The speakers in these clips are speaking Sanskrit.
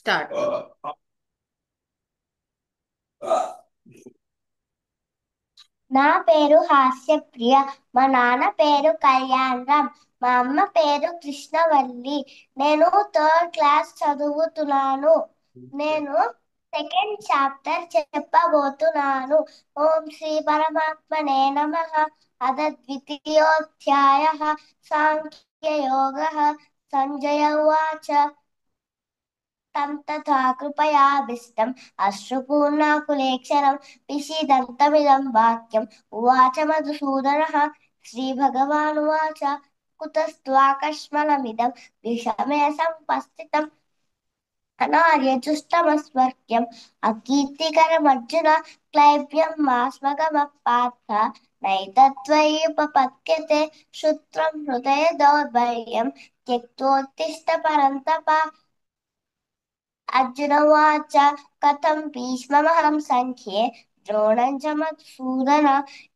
స్టార్ట్. నా పేరు హాస్యప్రియ. మా నాన్న పేరు కళ్యాణ్ రామ్. మా అమ్మ పేరు కృష్ణవల్లి. నేను థర్డ్ క్లాస్ చదువుతున్నాను. నేను సెకండ్ చాప్టర్ చెప్పబోతున్నాను. ఓం శ్రీ పరమాత్మనే నమః. అథ ద్వితీయోధ్యాయః. సాంఖ్యయోగः. సంజయ ఉవాచ తం తథా కృపయాభిష్టం అశ్రుపూర్ణాకులేక్షణం పిషిదంతమిదం వాక్యం ఉవాచ మధుసూదనః. శ్రీభగవానువాచ కుతస్త్వాకస్మలమిదం విషమే సంపస్థితం అనార్యజుష్టమస్వర్గ్యం అకీర్తికరమర్జున క్లైబ్యం మాస్మగమః పార్థ నైతత్త్వయ్యుపపద్యతే క్షుత్రం హృదయ దౌర్బల్యం త్యక్తోత్తిష్ట పరంతప. అర్జున ఉవాచ కథం భీష్మమహం సంఖ్యే ద్రోణం చ మధుసూదన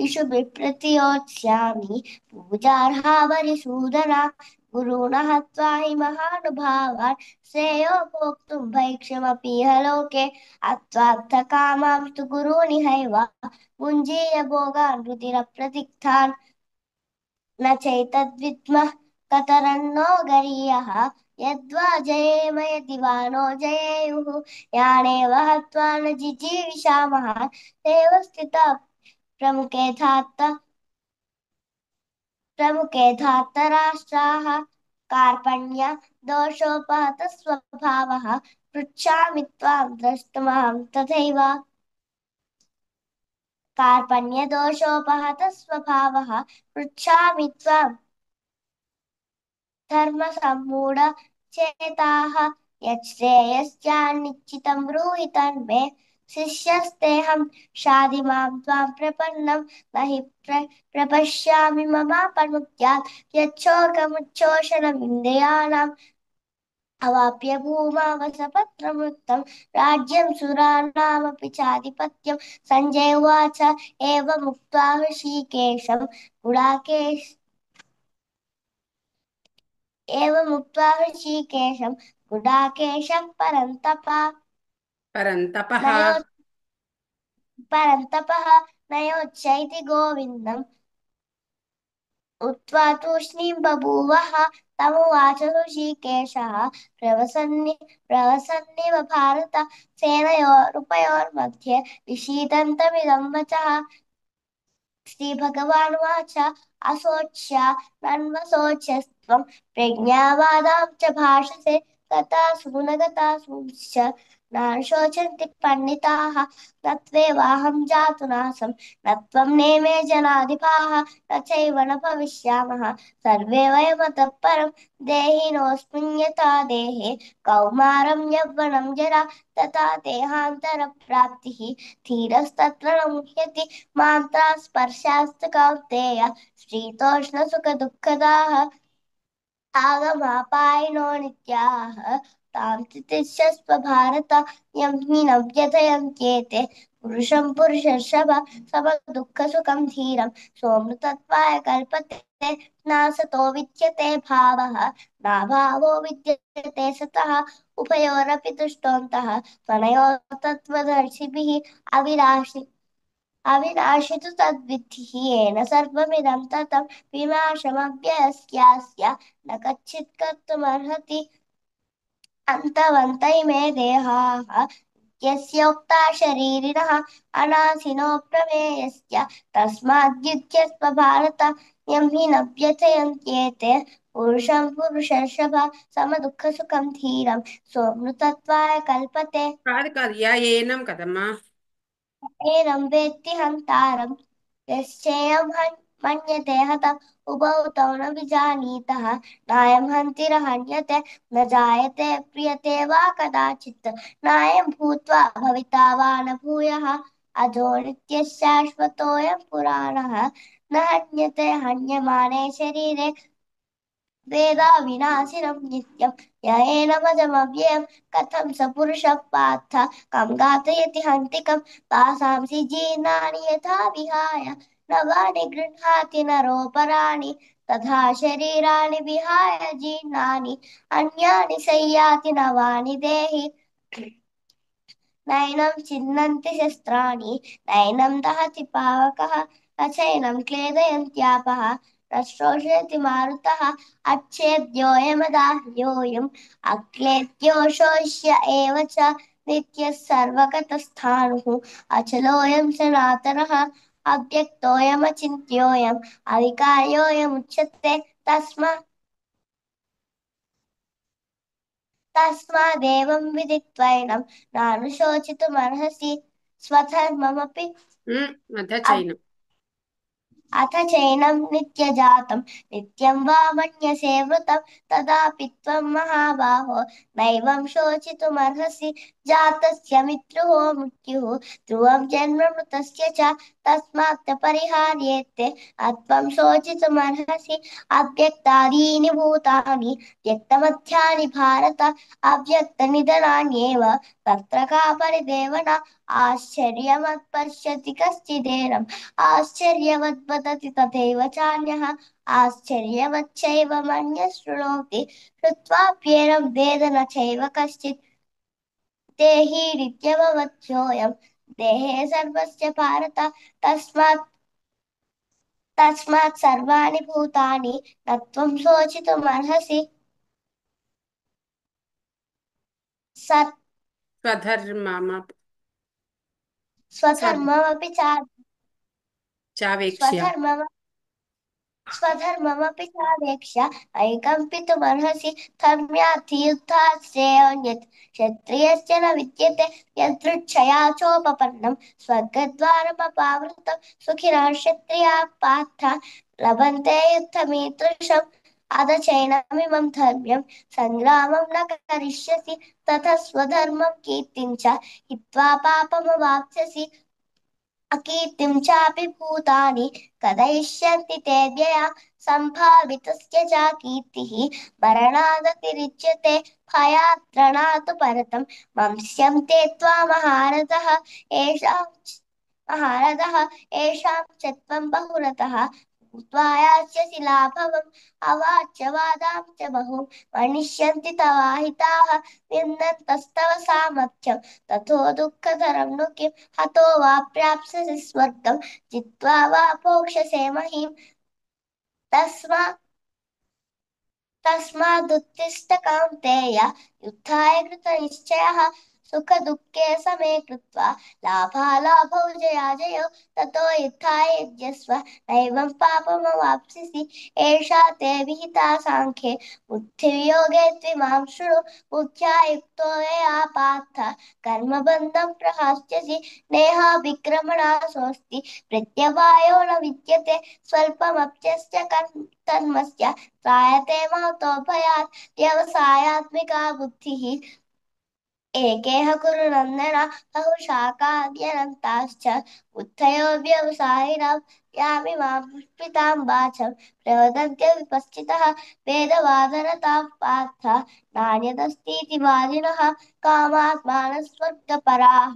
ఇషుభిः ప్రతియోత్స్యామి పూజార్హా వరిసూదన. గురూణ హత్వా హి మహానుభావాన్ శ్రేయో భోక్తుం భైక్షమపీహ లోకే అత్వార్థకామాంస్తు గురూనిహైవ భుञ्जीय భోగాన్ రుధిరప్రదిగ్ధాన్. न चैतद्विद्मः कतरन्नो गरीयः यद्वा जयेम यदि वा नो जयेयुः यानेव हत्वा न जिजीविषामः तेव स्थितः प्रमुखे धार्तराष्ट्राः. कार्पण्य दोषोपहत स्वभावः पृच्छामि त्वां द्रष्टुमहं तथैव. कार्पण्यदोषोपहत स्वभावः पृच्छामि त्वां धर्मसम्मूढचेताः. यच्छ्रेयस्यान्निश्चितं ब्रूहि तन्मे शिष्यस्तेऽहं शाधि मां त्वां प्रपन्नं न हि प्रपश्यामि ममापनुद्यात् यच्छोकमुच्छोषणमिन्द्रियाणाम् अवाप्य भूमावसपत्रमुक्तं राज्यं सुराणामपि चाधिपत्यं. सञ्जय उवाच एवमुक्त्वा ऋषिकेशं गुडाकेश एवमुक्त्वा ऋषिकेशं गुडाकेशः పరంతపః. नयो परन्तपः नयोच्चैति गोविन्दम् उक्त्वा तूष्णीं बभूवः. तमुवाच ऋषिकेशः प्रवसन्निव भारत सेनयोरुभयोर्मध्ये विषीदन्तमिदं वचः. श्रीभगवानुवाच असोच्यानन्वसोचस्त्वं प्रज्ञावादां च भाषसे गतासु न गतासूंश्च न शोचन्ति पण्डिताः. न त्वेवाहं जातु नासं न त्वं नेमे जनाधिपाः न चैव न भविष्यामः सर्वे वयमतः परं देहिनोऽस्मिन् यथा देहे कौमारं यौवनं जरा तथा देहान्तरप्राप्तिः धीरस्तत्र न मुह्यति मात्रा स्पर्शास्तु कौन्तेय शीतोष्णसुखदुःखदाः आगमापायिनो नित्याः तां तितिक्षस्व भारत यं हि न व्यथयन्त्येते पुरुषं पुरुषर्षभ समदुःखसुखं धीरं सोऽमृतत्वाय कल्पते नासतो विद्यते भावः नाभावो विद्यते सतः उभयोरपि दृष्टोऽन्तः त्वनयोः तत्त्वदर्शिभिः अविनाशि तु तद्विद्धि येन सर्वमिदं ततं विनाशमव्ययस्यास्य न कच्चित् कर्तुमर्हति. अन्तवन्त इमे देहाः यस्योक्ता शरीरिणः अनाशिनो प्रमेयस्य तस्माद्युध्यस्व भारत यं हि न व्यथयन्त्येते पुरुषं पुरुषर्षभ समदुःखसुखं धीरं सोऽमृतत्वाय कल्पते. కాదు కాదు, యా ఏనం కదమ్మా. एनं वेत्ति हन्तारं यश्चेयं मन्यते हतम् उभौ तौ न विजानीतः नायं हन्ति न हन्यते न जायते प्रियते वा कदाचित् नायं भूत्वा भविता वा न भूयः अजो नित्यः शाश्वतोऽयं पुराणः न हन्यते हन्यमाने शरीरे वेदाविनाशिनं नित्यं य एनमजमव्ययं कथं स पुरुषः पार्थ कं घातयति हन्तिकं वासांसि जीर्णानि यथा विहाय नवानि गृह्णाति नरोपराणि तथा शरीराणि विहाय जीर्णानि अन्यानि संयाति नवानि देहि नैनं छिन्नन्ति शस्त्राणि नैनं दहति पावकः न चैनं क्लेदयन्त्यापः न शोषयति मारुतः अच्छेद्योऽयमदाह्योऽयम् अक्लेद्यो शोष्य एव च नित्यः सर्वगतस्थाणुः अचलोऽयं सनातनः अव्यक्तोऽयमचिन्त्योऽयम् अविकार्योऽयमुच्यते तस्मादेवं विदित्वैनं नानुशोचितुमर्हसि स्वधर्ममपि अथ चैनं अथ चैनं नित्यजातं नित्यं वा मन्यसे वृतं तदापि त्वं महाबाहो नैवं शोचितुमर्हसि जातस्य मित्रुः मृत्युः ध्रुवं जन्म मृतस्य च तस्मात् परिहार्येत्ते अत्वं शोचितुमर्हसि अव्यक्तादीनि भूतानि व्यक्तमध्यानि भारत अव्यक्तनिधनान्येव तत्र का परिदेवना आश्चर्यमत् कश्चिदेनम् आश्चर्यवद् वदति तथैव चान्यः आश्चर्यवच्चैव मन्यः शृणोति श्रुत्वाप्येनं वेद न चैव कश्चित् देहीरित्यववच्चोऽयं देहे सर्वस्य भारत तस्मात् सर्वाणि भूतानि न त्वं शोचितुमर्हसि सत् स्वधर्ममप स- स्वधर्ममपि चावेक्ष्य स्वधर्मम स्वधर्ममपि सावेक्ष्य ऐकम्पितुमर्हसि धर्म्यार्थि युद्धात् श्रेयोऽन्यत् क्षत्रियस्य न विद्यते यदृच्छया चोपपन्नं स्वर्गद्वारमपावृतं सुखिनः क्षत्रियाः पार्थ लभन्ते युद्धमीदृशम् अथ चैनमिमं धर्म्यं सङ्ग्रामं न करिष्यसि ततः स्वधर्मं कीर्तिं च हित्वा पापमवाप्स्यसि अकीर्तिं चापि भूतानि कथयिष्यन्ति ते व्यया सम्भावितस्य च कीर्तिः मरणादतिरिच्यते भयात् त्रणातु परतं वंश्यं ते त्वामहारथः येषां महारथः येषां च त्वं बहुरथः भूत्वा यास्यसि लाभवम् अवाच्य वादां च बहु वणिष्यन्ति तवाहिताः निन्दन्तस्तव सामर्थ्यं ततो दुःखतरं नु किम् हतो वा प्राप्स्यसि स्वर्गं जित्वा वा भोक्ष्यसे महीम् तस्मादुत्तिष्ठ कौन्तेय युद्धाय कृतनिश्चयः सुखदुःखे समे कृत्वा लाभालाभौ जयाजयौ ततो युद्धाय युज्यस्व नैवं पापमवाप्स्यसि एषा ते विहिता साङ्ख्ये बुद्धिवियोगे त्विमां शृणु बुद्ध्या युक्तो यया पार्थ कर्मबन्धं प्रहास्यसि नेहाभिक्रमणासोऽस्ति प्रत्यवायो न विद्यते स्वल्पमप्यस्य कर्मस्य त्रायते महतो भयात् व्यवसायात्मिका बुद्धिः एकेह कुरु नन्दन बहुशाखाद्यनन्ताश्च बुद्धयो व्यवसायिनः यामिमां पुष्पितां वाचं प्रवदन्त्य विपश्चितः वेदवादरतां पार्थ नान्यदस्तीति वादिनः कामात्मानस्वर्गपराः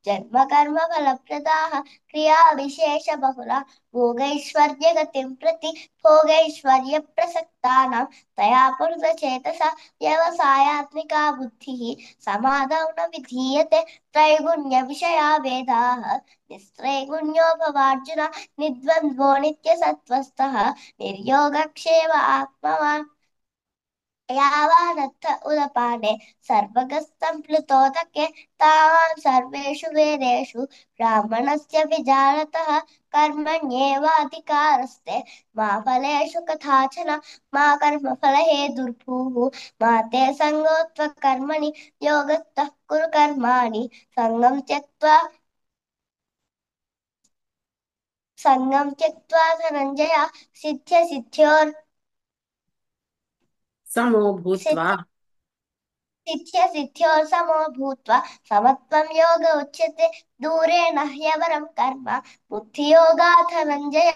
जन्मकर्मफलप्रदाः क्रियाविशेषबहुला भोगैश्वर्यगतिं प्रति भोगैश्वर्यप्रसक्तानां तया पुरुषचेतसा व्यवसायात्मिका बुद्धिः समादौ न विधीयते त्रैगुण्यविषया वेदाः निस्त्रैगुण्यो भवार्जुन निर्द्वन्द्वो नित्यसत्त्वस्थः निर्योगक्षेम आत्मवान् यावानर्थ उदपाने सर्वगः तावान् सर्वेषु वेदेषु ब्राह्मणस्य विजानतः कर्मण्येवाधिकारस्ते मा फलेषु कथाचन मा कर्मफलहेतुर्भूः मा ते सङ्गोऽत्वकर्मणि योगस्तः कुरु कर्माणि सङ्गं त्यक्त्वा धनञ्जय सिद्ध्यसिद्ध्योर् समो भूत्वा सिद्ध्यसिद्ध्योर्समो भूत्वा समत्वं योग उच्यते दूरेण ह्यवरं कर्म बुद्धियोगात् धनञ्जय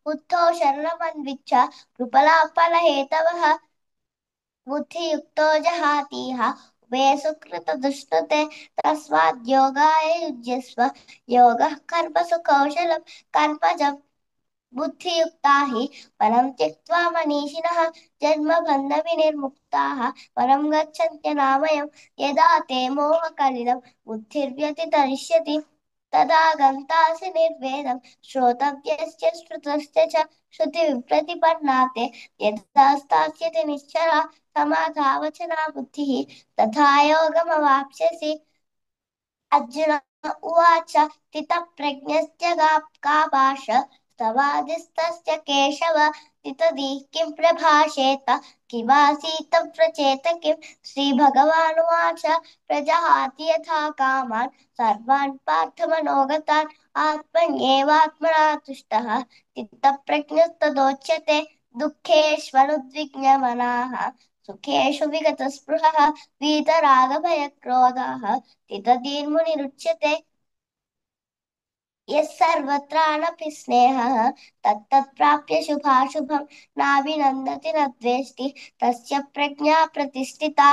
बुद्धौ शरणमन्विच्छ कृपलाफलहेतवः बुद्धियुक्तो जहातीह उभे सुकृतदुष्कृते तस्माद् योगाय युज्यस्व योगः कर्मसु कौशलं कर्मजम् बुद्धियुक्ता हि परं त्यक्त्वा मनीषिणः जन्मबन्धविनिर्मुक्ताः परं गच्छन्त्यनामयम् यदा ते मोहकलिलं बुद्धिर्व्यतितरिष्यति तदा गन्तासि निर्वेदं श्रोतव्यस्य श्रुतस्य च श्रुतिविप्रतिपन्ना ते यदा स्थास्यति निश्चला समाधावचना बुद्धिः तथा योगमवाप्स्यसि अर्जुन उवाच स्थितप्रज्ञस्य का भाष तवादिस्तस्य केशव स्थितदिः किं प्रभाषेत किमासीत व्रजेत किं श्रीभगवानुवाच प्रजहाति यथा कामान् सर्वान् पार्थमनोगतान् आत्मन्येवात्मना तुष्टः स्थितप्रज्ञस्तदोच्यते दुःखेष्वनुद्विग्नमनाः सुखेषु विगतस्पृहः वीतरागभयक्रोधाः स्थितधीर्मुनिरुच्यते यः सर्वत्राणपि स्नेहः तत्तत्प्राप्य शुभाशुभं नाभिनन्दति न द्वेष्टि तस्य प्रज्ञा प्रतिष्ठिता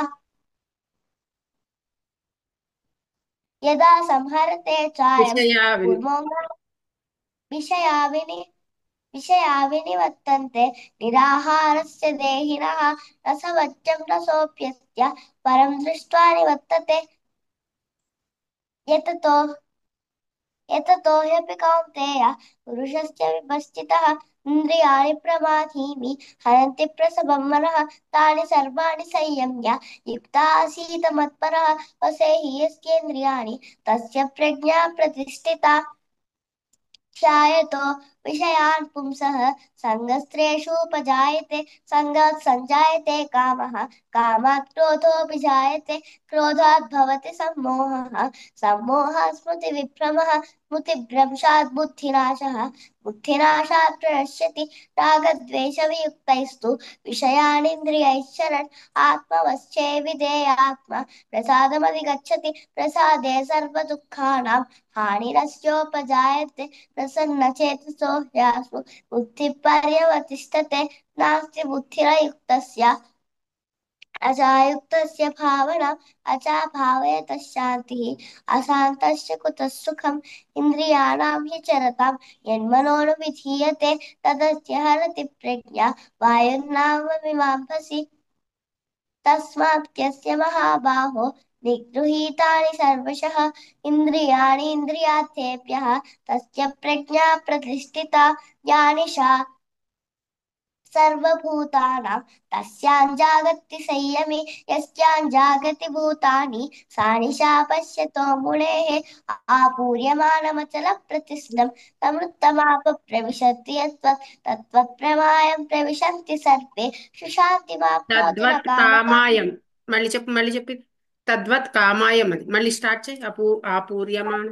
यदा संहरते चायं विषया विनि कूर्मो विषया विषया विनिवर्तन्ते निराहारस्य देहिनः रसवज्जं रसोऽप्यस्य परं दृष्ट्वा निवर्तते यततो एततो ह्यपि कौन्तेय पुरुषस्य विपश्चितः इन्द्रियाणि प्रमाथीनि हरन्ति प्रसभं मनः तानि सर्वाणि संयम्य युक्ता आसीत मत्परः वसेहि यस्येन्द्रियाणि तस्य प्रज्ञा प्रतिष्ठिता ध्यायतो विषयान् पुंसः सङ्गस्त्रेषूपजायते सङ्गात् सञ्जायते कामः कामात् क्रोधोऽभिजायते क्रोधात् भवति सम्मोहः सम्मोहः स्मृतिविभ्रमः स्मृतिभ्रंशात् बुद्धिनाशः बुद्धिनाशात् प्रणश्यति रागद्वेषवियुक्तैस्तु विषयानिन्द्रियैश्चरन् आत्मवश्चेविधेयात्मा प्रसादमधिगच्छति प्रसादे सर्वदुःखानां हानिरस्योपजायते प्रसन्नचेतसो ह्यासु बुद्धिपर्यवतिष्ठते नास्ति बुद्धिरयुक्तस्य अजायुक्तस्य भावना अजाभावयतः शान्तिः अशान्तस्य कुतः सुखम् इन्द्रियाणां हि चरतां यन्मनोनुविधीयते तदस्य हरति प्रज्ञा वायुर्नावमिवाम्भसि तस्मात् यस्य महाबाहो निगृहीतानि सर्वशः इन्द्रियाणि इन्द्रियार्थेभ्यः तस्य प्रज्ञा प्रतिष्ठिता या निशा सर्वभूतानां तस्यां जागर्ति संयमी यस्यां जागति भूतानि सा निशा पश्यतो मुनेः आपूर्यमानमचलप्रतिष्ठं समृद्धमाप प्रविशति यत्त्वत् तत्त्वप्रमायं प्रविशन्ति सर्वे सुशान्तिमाप्नोति न తద్వత్ कामकामी కామాయం. మళ్ళీ చెప్పి తద్వత్ కామాయం అది మళ్ళీ స్టార్ట్ చేయి. ఆపూర్యమాణ.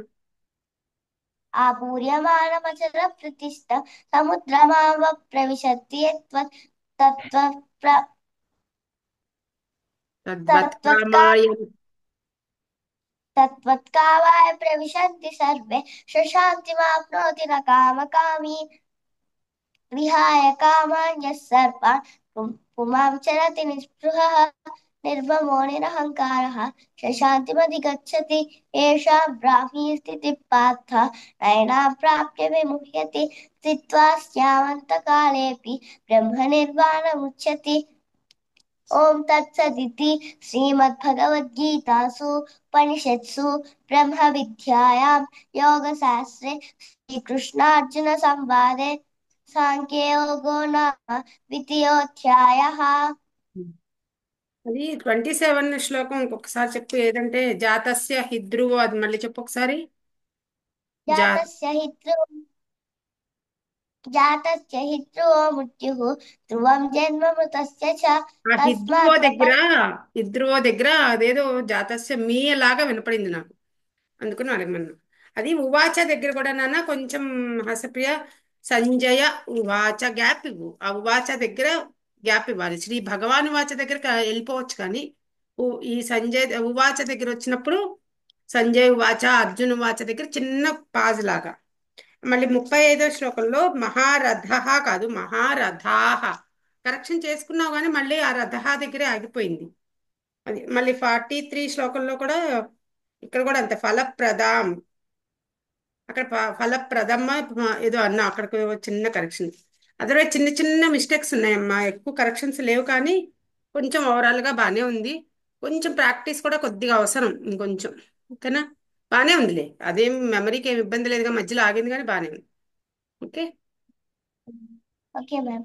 आपूर्यमाणमचलप्रतिष्ठं समुद्रमाव प्रविशति यत्त्वत् तत्त्वप्र తద్వత్ तत्त्वत्का కామాయం. तत्त्वत्कामाय प्रविशन्ति सर्वे शशान्तिमाप्नोति न कामकामी विहाय कामान्यः सर्वान् पुमां चरति निःस्पृहः निर्ममो निरहङ्कारः शशान्तिमधिगच्छति येषां ब्राह्मी स्थितिः पार्थ नयनां प्राप्य विमुह्यति स्थित्वा स्यामन्तकालेऽपि ब्रह्मनिर्वाणमुच्यति ॐ तत्सदिति श्रीमद्भगवद्गीतासु उपनिषत्सु ब्रह्मविद्यायां योगशास्त्रे श्रीकृष्णार्जुनसंवादे साङ्ख्ययोगो नाम द्वितीयोऽध्यायः అది 27 శ్లోకం ఇంకొకసారి చెప్పు. ఏదంటే జాతస్య హిద్రువో, అది మళ్ళీ చెప్పు ఒకసారి. జా जातस्य हि ध्रुवं जातस्य हि ध्रुवो मृत्युः ध्रुवं जन्म मृतस्य च ఆ హిద్రువో तस्मात् దగ్గర హిద్రువో దగ్గర అదేదో జాతస్య మీ లాగా వినపడింది నాకు. అందుకని అడగమన్నా. అది ఉవాచ దగ్గర కూడా నాన్న కొంచెం హసప్రియ సంజయ ఉవాచ గ్యాప్ ఇవ్వు. ఆ ఉవాచ దగ్గర గ్యాప్ ఇవ్వాలి. శ్రీ భగవాన్ ఉవాచ దగ్గర వెళ్ళిపోవచ్చు కానీ ఈ సంజయ్ ఉవాచ దగ్గర వచ్చినప్పుడు సంజయ్ ఉవాచ అర్జున్ ఉవాచ దగ్గర చిన్న పాజ్ లాగా. మళ్ళీ 35వ శ్లోకంలో మహారథ కాదు మహారథాహ కరెక్షన్ చేసుకున్నావు కానీ మళ్ళీ ఆ రథ దగ్గరే ఆగిపోయింది. అది మళ్ళీ 43 శ్లోకంలో కూడా ఇక్కడ కూడా అంతే ఫలప్రదాం అక్కడ ఫలప్రదమ్మ ఏదో అన్నా అక్కడికి ఓ చిన్న కరెక్షన్. అదర్వైజ్ చిన్న చిన్న మిస్టేక్స్ ఉన్నాయమ్మా, ఎక్కువ కరెక్షన్స్ లేవు కానీ కొంచెం ఓవరాల్గా బాగానే ఉంది. కొంచెం ప్రాక్టీస్ కూడా కొద్దిగా అవసరం ఇంకొంచెం. ఓకేనా? బాగానే ఉందిలే, అదేం మెమరీకి ఏమి ఇబ్బంది లేదుగా, మధ్యలో ఆగింది కానీ బాగానే ఉంది. ఓకే. Okay ma'am.